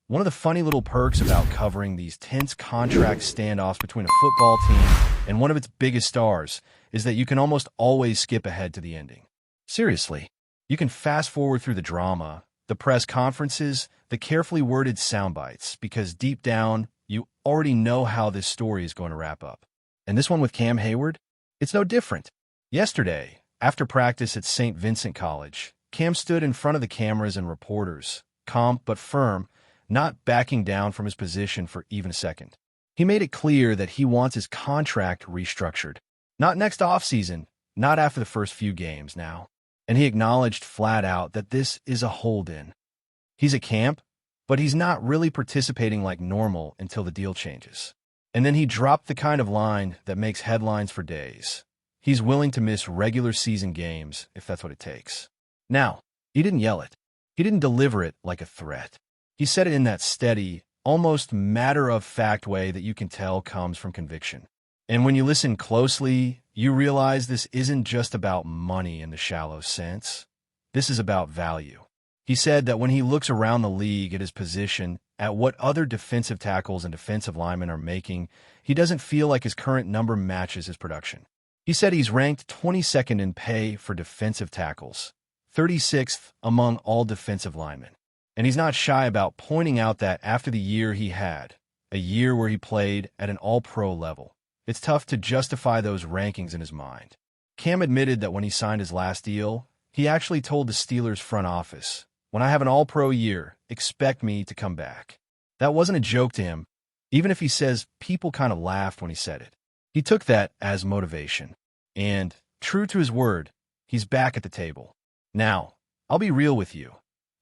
One of the funny little perks about covering these tense contract standoffs between a football team and one of its biggest stars is that you can almost always skip ahead to the ending. Seriously, you can fast forward through the drama, the press conferences, the carefully worded sound bites, because deep down, you already know how this story is going to wrap up. And this one with Cam Hayward? It's no different. Yesterday, after practice at St. Vincent College, Cam stood in front of the cameras and reporters, calm but firm, not backing down from his position for even a second. He made it clear that he wants his contract restructured. Not next offseason, not after the first few games now. And he acknowledged flat out that this is a hold-in. He's at camp, but he's not really participating like normal until the deal changes. And then he dropped the kind of line that makes headlines for days. He's willing to miss regular season games if that's what it takes. Now, he didn't yell it. He didn't deliver it like a threat. He said it in that steady, almost matter-of-fact way that you can tell comes from conviction. And when you listen closely, you realize this isn't just about money in the shallow sense. This is about value. He said that when he looks around the league at his position, at what other defensive tackles and defensive linemen are making, he doesn't feel like his current number matches his production. He said he's ranked 22nd in pay for defensive tackles, 36th among all defensive linemen. And he's not shy about pointing out that after the year he had, a year where he played at an all-pro level, it's tough to justify those rankings in his mind. Cam admitted that when he signed his last deal, he actually told the Steelers front office, "When I have an all-pro year, expect me to come back." That wasn't a joke to him, even if he says people kind of laughed when he said it. He took that as motivation. And, true to his word, he's back at the table. Now, I'll be real with you.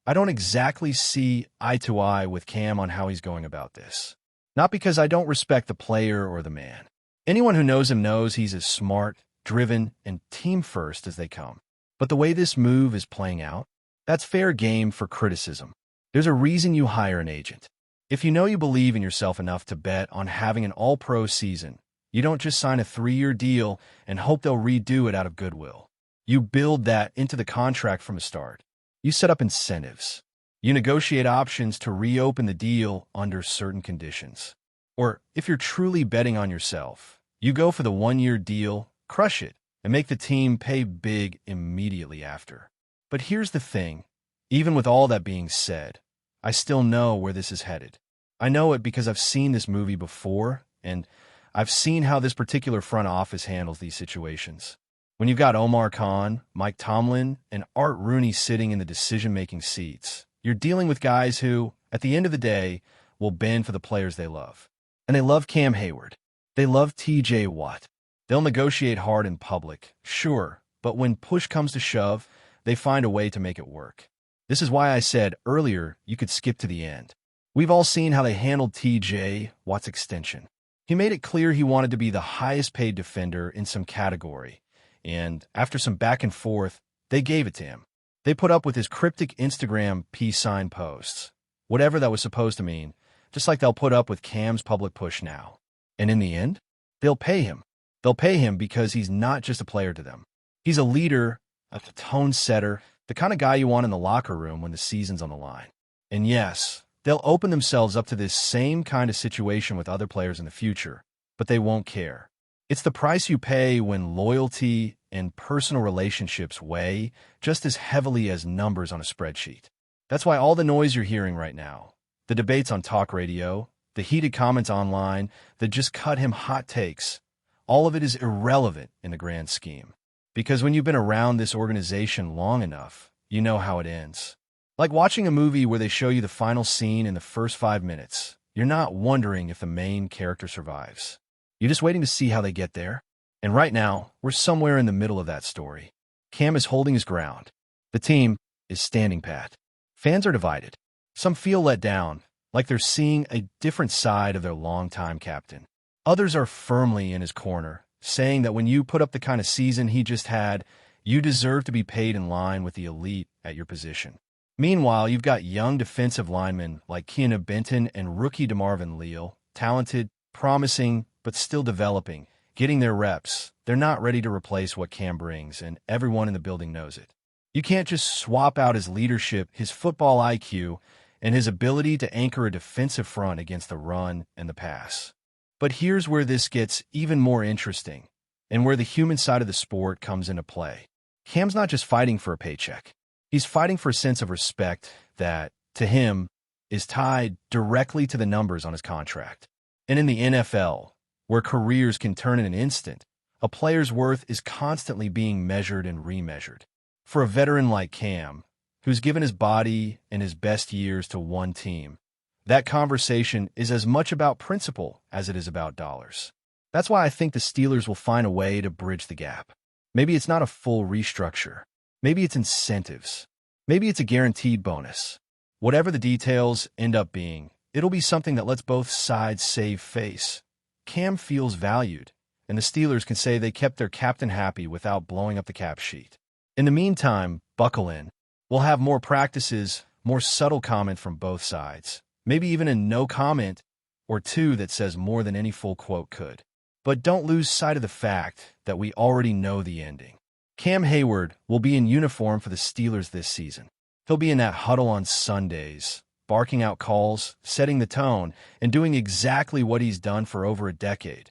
I don't exactly see eye to eye with Cam on how he's going about this. Not because I don't respect the player or the man. Anyone who knows him knows he's as smart, driven, and team-first as they come. But the way this move is playing out, that's fair game for criticism. There's a reason you hire an agent. If you know you believe in yourself enough to bet on having an all-pro season, you don't just sign a 3-year deal and hope they'll redo it out of goodwill. You build that into the contract from the start. You set up incentives. You negotiate options to reopen the deal under certain conditions. Or, if you're truly betting on yourself, you go for the 1-year deal, crush it, and make the team pay big immediately after. But here's the thing. Even with all that being said, I still know where this is headed. I know it because I've seen this movie before, and I've seen how this particular front office handles these situations. When you've got Omar Khan, Mike Tomlin, and Art Rooney sitting in the decision-making seats, you're dealing with guys who, at the end of the day, will bend for the players they love. And they love Cam Hayward. They love TJ Watt. They'll negotiate hard in public, sure, but when push comes to shove, they find a way to make it work. This is why I said earlier you could skip to the end. We've all seen how they handled TJ Watt's extension. He made it clear he wanted to be the highest-paid defender in some category. And after some back and forth, they gave it to him. They put up with his cryptic Instagram peace sign posts, whatever that was supposed to mean, just like they'll put up with Cam's public push now. And in the end, they'll pay him. They'll pay him because he's not just a player to them. He's a leader, a tone setter, the kind of guy you want in the locker room when the season's on the line. And yes, they'll open themselves up to this same kind of situation with other players in the future, but they won't care. It's the price you pay when loyalty and personal relationships weigh just as heavily as numbers on a spreadsheet. That's why all the noise you're hearing right now, the debates on talk radio, the heated comments online, the just cut him hot takes, all of it is irrelevant in the grand scheme. Because when you've been around this organization long enough, you know how it ends. Like watching a movie where they show you the final scene in the first 5 minutes, you're not wondering if the main character survives. You're just waiting to see how they get there. And right now, we're somewhere in the middle of that story. Cam is holding his ground. The team is standing pat. Fans are divided. Some feel let down, like they're seeing a different side of their longtime captain. Others are firmly in his corner, saying that when you put up the kind of season he just had, you deserve to be paid in line with the elite at your position. Meanwhile, you've got young defensive linemen like Keanu Benton and rookie DeMarvin Leal, talented, promising, but still developing, getting their reps. They're not ready to replace what Cam brings, and everyone in the building knows it. You can't just swap out his leadership, his football IQ, and his ability to anchor a defensive front against the run and the pass. But here's where this gets even more interesting, and where the human side of the sport comes into play. Cam's not just fighting for a paycheck. He's fighting for a sense of respect that, to him, is tied directly to the numbers on his contract. And in the NFL, where careers can turn in an instant, a player's worth is constantly being measured and remeasured. For a veteran like Cam, who's given his body and his best years to one team, that conversation is as much about principle as it is about dollars. That's why I think the Steelers will find a way to bridge the gap. Maybe it's not a full restructure. Maybe it's incentives. Maybe it's a guaranteed bonus. Whatever the details end up being, it'll be something that lets both sides save face. Cam feels valued, and the Steelers can say they kept their captain happy without blowing up the cap sheet. In the meantime, buckle in. We'll have more practices, more subtle comment from both sides, maybe even a no comment or two that says more than any full quote could. But don't lose sight of the fact that we already know the ending. Cam Hayward will be in uniform for the Steelers this season. He'll be in that huddle on Sundays, barking out calls, setting the tone, and doing exactly what he's done for over a decade,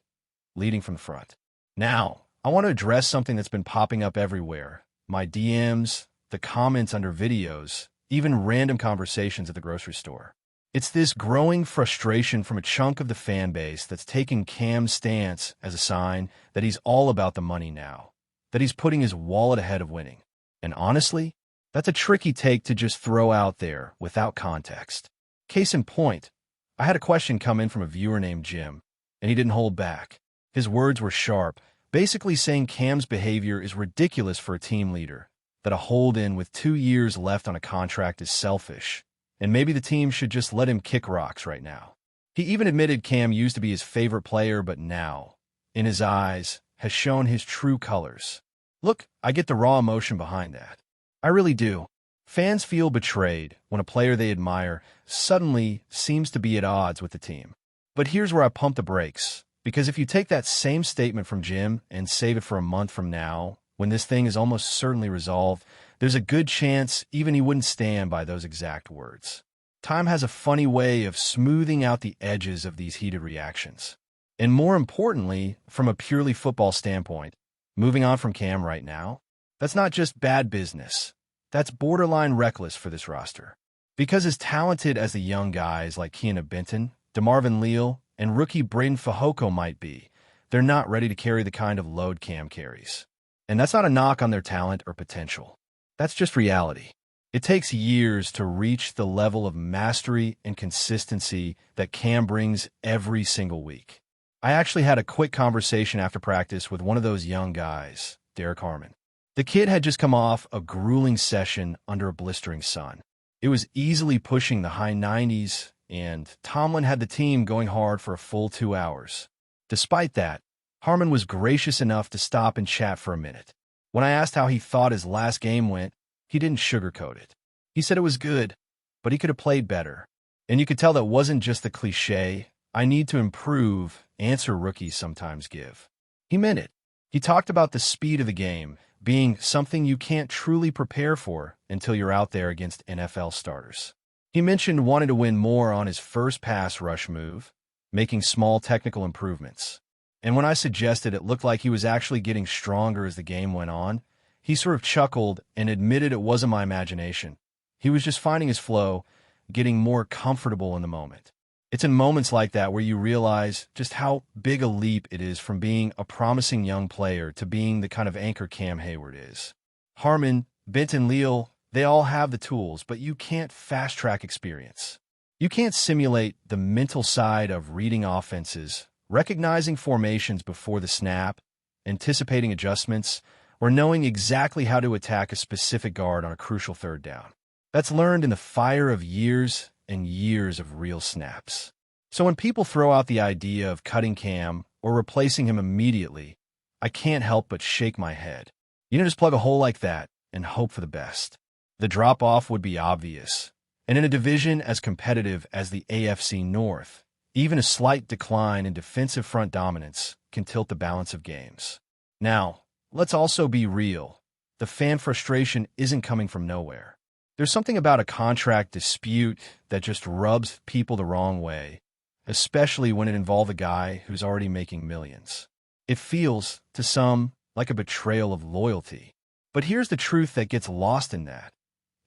leading from the front. Now, I want to address something that's been popping up everywhere. My DMs, the comments under videos, even random conversations at the grocery store. It's this growing frustration from a chunk of the fan base that's taking Cam's stance as a sign that he's all about the money now, that he's putting his wallet ahead of winning. And honestly, that's a tricky take to just throw out there without context. Case in point, I had a question come in from a viewer named Jim, and he didn't hold back. His words were sharp, basically saying Cam's behavior is ridiculous for a team leader, that a hold-in with 2 years left on a contract is selfish, and maybe the team should just let him kick rocks right now. He even admitted Cam used to be his favorite player, but now, in his eyes, has shown his true colors. Look, I get the raw emotion behind that. I really do. Fans feel betrayed when a player they admire suddenly seems to be at odds with the team. But here's where I pump the brakes, because if you take that same statement from Jim and save it for a month from now, when this thing is almost certainly resolved, there's a good chance even he wouldn't stand by those exact words. Time has a funny way of smoothing out the edges of these heated reactions. And more importantly, from a purely football standpoint, moving on from Cam right now, that's not just bad business. That's borderline reckless for this roster. Because as talented as the young guys like Keanu Benton, DeMarvin Leal, and rookie Braden Fehoko might be, they're not ready to carry the kind of load Cam carries. And that's not a knock on their talent or potential. That's just reality. It takes years to reach the level of mastery and consistency that Cam brings every single week. I actually had a quick conversation after practice with one of those young guys, Derek Harmon. The kid had just come off a grueling session under a blistering sun. It was easily pushing the high 90s, and Tomlin had the team going hard for a full 2 hours. Despite that, Harmon was gracious enough to stop and chat for a minute. When I asked how he thought his last game went, he didn't sugarcoat it. He said it was good, but he could have played better. And you could tell that wasn't just the cliche, "I need to improve," answer rookies sometimes give. He meant it. He talked about the speed of the game being something you can't truly prepare for until you're out there against NFL starters. He mentioned wanting to win more on his first pass rush move, making small technical improvements. And when I suggested it looked like he was actually getting stronger as the game went on, he sort of chuckled and admitted it wasn't my imagination. He was just finding his flow, getting more comfortable in the moment. It's in moments like that where you realize just how big a leap it is from being a promising young player to being the kind of anchor Cam Hayward is. Harmon, Benton, Leal, they all have the tools, but you can't fast-track experience. You can't simulate the mental side of reading offenses, recognizing formations before the snap, anticipating adjustments, or knowing exactly how to attack a specific guard on a crucial third down. That's learned in the fire of years and years of real snaps. So when people throw out the idea of cutting Cam or replacing him immediately, I can't help but shake my head. You don't just plug a hole like that and hope for the best. The drop-off would be obvious. And in a division as competitive as the AFC North, even a slight decline in defensive front dominance can tilt the balance of games. Now, let's also be real. The fan frustration isn't coming from nowhere. There's something about a contract dispute that just rubs people the wrong way, especially when it involves a guy who's already making millions. It feels, to some, like a betrayal of loyalty. But here's the truth that gets lost in that.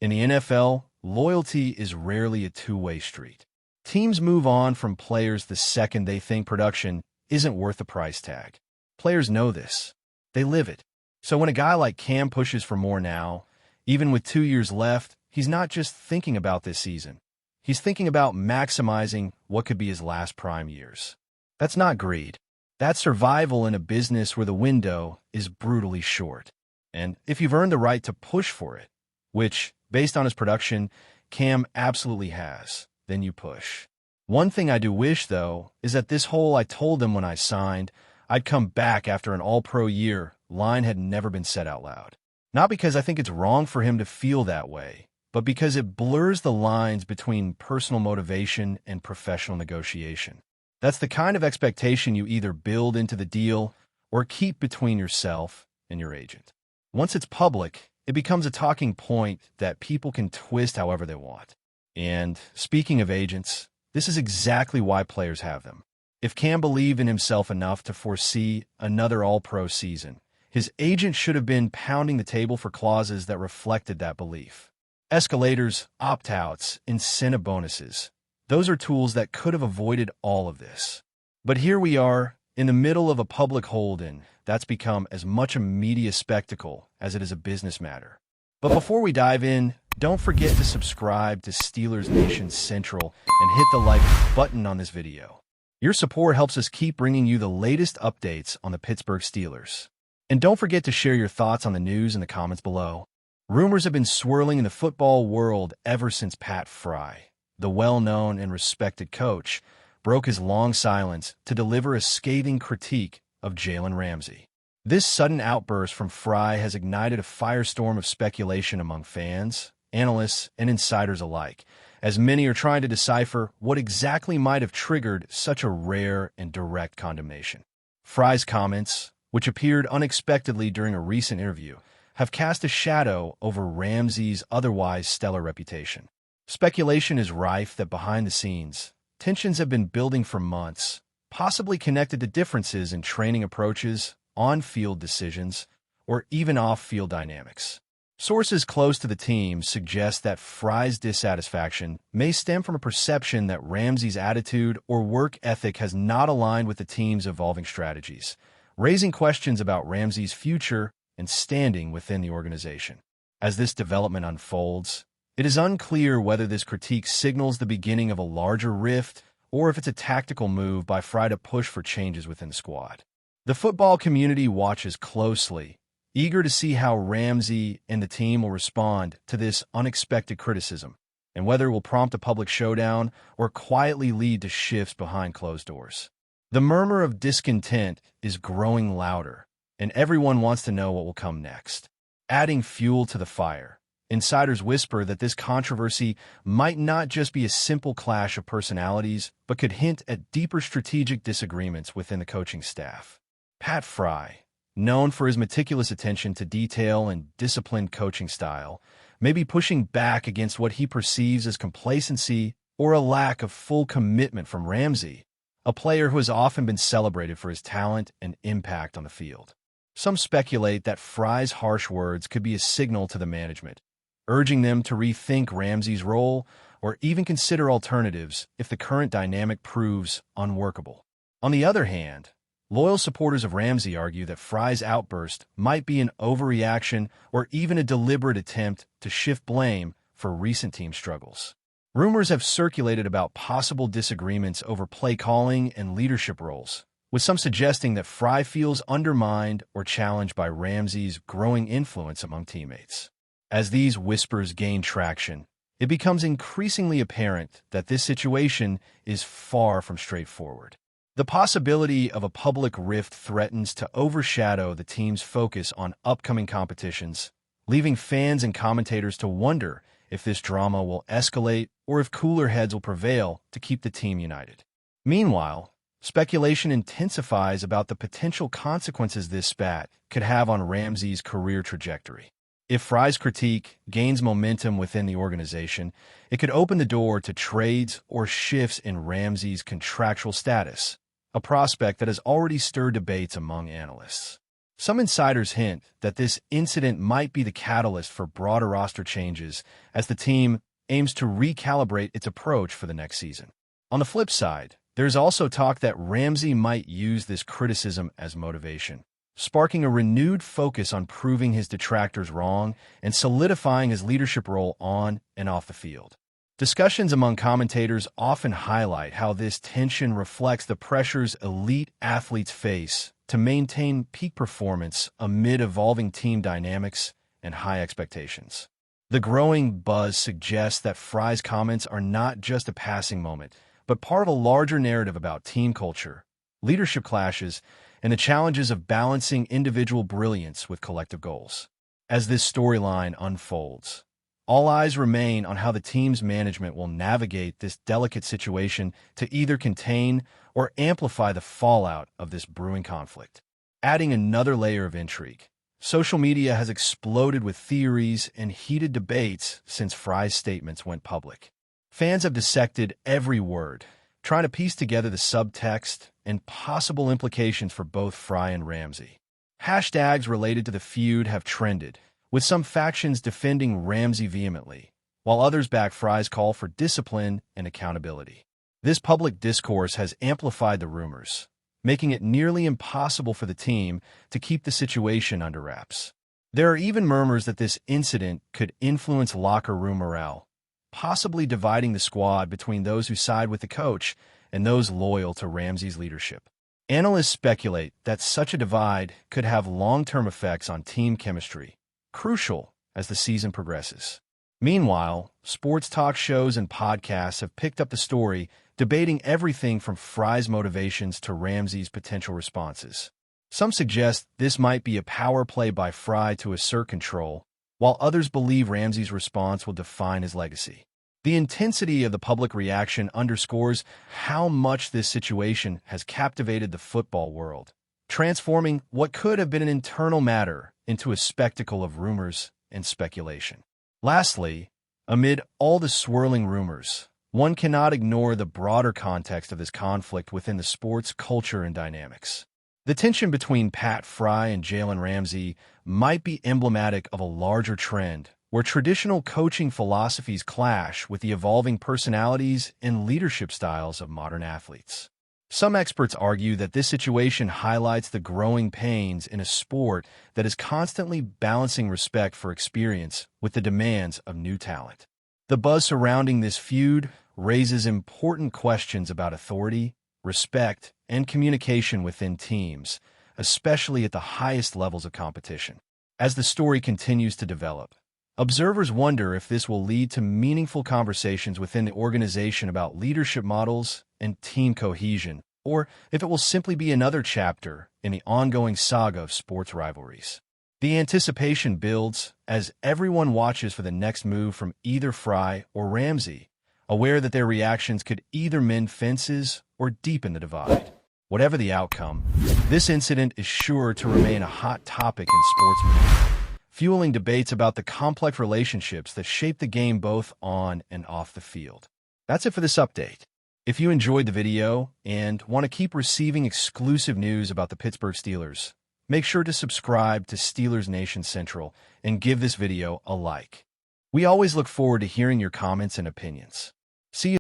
In the NFL, loyalty is rarely a two-way street. Teams move on from players the second they think production isn't worth the price tag. Players know this. They live it. So when a guy like Cam pushes for more now, even with 2 years left, he's not just thinking about this season. He's thinking about maximizing what could be his last prime years. That's not greed. That's survival in a business where the window is brutally short. And if you've earned the right to push for it, which, based on his production, Cam absolutely has, then you push. One thing I do wish, though, is that this whole "I told them when I signed I'd come back after an all-pro year" line had never been said out loud. Not because I think it's wrong for him to feel that way, but because it blurs the lines between personal motivation and professional negotiation. That's the kind of expectation you either build into the deal or keep between yourself and your agent. Once it's public, it becomes a talking point that people can twist however they want. And speaking of agents, this is exactly why players have them. If Cam believed in himself enough to foresee another all-pro season, his agent should have been pounding the table for clauses that reflected that belief. Escalators, opt-outs, incentive bonuses. Those are tools that could have avoided all of this. But here we are, in the middle of a public hold-in that's become as much a media spectacle as it is a business matter. But before we dive in, don't forget to subscribe to Steelers Nation Central and hit the like button on this video. Your support helps us keep bringing you the latest updates on the Pittsburgh Steelers. And don't forget to share your thoughts on the news in the comments below. Rumors have been swirling in the football world ever since Pat Fry, the well-known and respected coach, broke his long silence to deliver a scathing critique of JALEN RAMSEY. This sudden outburst from Fry has ignited a firestorm of speculation among fans, analysts, and insiders alike, as many are trying to decipher what exactly might have triggered such a rare and direct condemnation. Fry's comments, which appeared unexpectedly during a recent interview, have cast a shadow over Ramsey's otherwise stellar reputation. Speculation is rife that behind the scenes, tensions have been building for months, possibly connected to differences in training approaches, on-field decisions, or even off-field dynamics. Sources close to the team suggest that Fry's dissatisfaction may stem from a perception that Ramsey's attitude or work ethic has not aligned with the team's evolving strategies, raising questions about Ramsey's future and standing within the organization. As this development unfolds, it is unclear whether this critique signals the beginning of a larger rift or if it's a tactical move by Fry to push for changes within the squad. The football community watches closely, eager to see how Ramsey and the team will respond to this unexpected criticism, and whether it will prompt a public showdown or quietly lead to shifts behind closed doors. The murmur of discontent is growing louder, and everyone wants to know what will come next. Adding fuel to the fire, insiders whisper that this controversy might not just be a simple clash of personalities, but could hint at deeper strategic disagreements within the coaching staff. Pat Fry, known for his meticulous attention to detail and disciplined coaching style, may be pushing back against what he perceives as complacency or a lack of full commitment from Ramsey, a player who has often been celebrated for his talent and impact on the field. Some speculate that Fry's harsh words could be a signal to the management, urging them to rethink Ramsey's role or even consider alternatives if the current dynamic proves unworkable. On the other hand, loyal supporters of Ramsey argue that Fry's outburst might be an overreaction or even a deliberate attempt to shift blame for recent team struggles. Rumors have circulated about possible disagreements over play calling and leadership roles, with some suggesting that Fry feels undermined or challenged by Ramsey's growing influence among teammates. As these whispers gain traction, it becomes increasingly apparent that this situation is far from straightforward. The possibility of a public rift threatens to overshadow the team's focus on upcoming competitions, leaving fans and commentators to wonder if this drama will escalate or if cooler heads will prevail to keep the team united. Meanwhile, speculation intensifies about the potential consequences this spat could have on Ramsey's career trajectory. If Fry's critique gains momentum within the organization, it could open the door to trades or shifts in Ramsey's contractual status, a prospect that has already stirred debates among analysts. Some insiders hint that this incident might be the catalyst for broader roster changes as the team aims to recalibrate its approach for the next season. On the flip side, there's also talk that Ramsey might use this criticism as motivation, sparking a renewed focus on proving his detractors wrong and solidifying his leadership role on and off the field. Discussions among commentators often highlight how this tension reflects the pressures elite athletes face to maintain peak performance amid evolving team dynamics and high expectations. The growing buzz suggests that Fry's comments are not just a passing moment, but part of a larger narrative about team culture, leadership clashes, and the challenges of balancing individual brilliance with collective goals. As this storyline unfolds, all eyes remain on how the team's management will navigate this delicate situation to either contain or amplify the fallout of this brewing conflict. Adding another layer of intrigue, social media has exploded with theories and heated debates since Fry's statements went public. Fans have dissected every word, trying to piece together the subtext and possible implications for both Fry and Ramsey. Hashtags related to the feud have trended, with some factions defending Ramsey vehemently, while others back Fry's call for discipline and accountability. This public discourse has amplified the rumors, making it nearly impossible for the team to keep the situation under wraps. There are even murmurs that this incident could influence locker room morale, possibly dividing the squad between those who side with the coach and those loyal to Ramsey's leadership. Analysts speculate that such a divide could have long-term effects on team chemistry, crucial as the season progresses. Meanwhile, sports talk shows and podcasts have picked up the story, debating everything from Fry's motivations to Ramsey's potential responses. Some suggest this might be a power play by Fry to assert control, while others believe Ramsey's response will define his legacy. The intensity of the public reaction underscores how much this situation has captivated the football world, transforming what could have been an internal matter into a spectacle of rumors and speculation. Lastly, amid all the swirling rumors, one cannot ignore the broader context of this conflict within the sports culture and dynamics. The tension between Pat Fry and Jalen Ramsey might be emblematic of a larger trend where traditional coaching philosophies clash with the evolving personalities and leadership styles of modern athletes. Some experts argue that this situation highlights the growing pains in a sport that is constantly balancing respect for experience with the demands of new talent. The buzz surrounding this feud raises important questions about authority, respect, and communication within teams, especially at the highest levels of competition. As the story continues to develop, observers wonder if this will lead to meaningful conversations within the organization about leadership models and team cohesion, or if it will simply be another chapter in the ongoing saga of sports rivalries. The anticipation builds as everyone watches for the next move from either Fry or Ramsey, aware that their reactions could either mend fences or deepen the divide. Whatever the outcome, this incident is sure to remain a hot topic in sports media, fueling debates about the complex relationships that shape the game both on and off the field. That's it for this update. If you enjoyed the video and want to keep receiving exclusive news about the Pittsburgh Steelers, make sure to subscribe to Steelers Nation Central and give this video a like. We always look forward to hearing your comments and opinions. See you.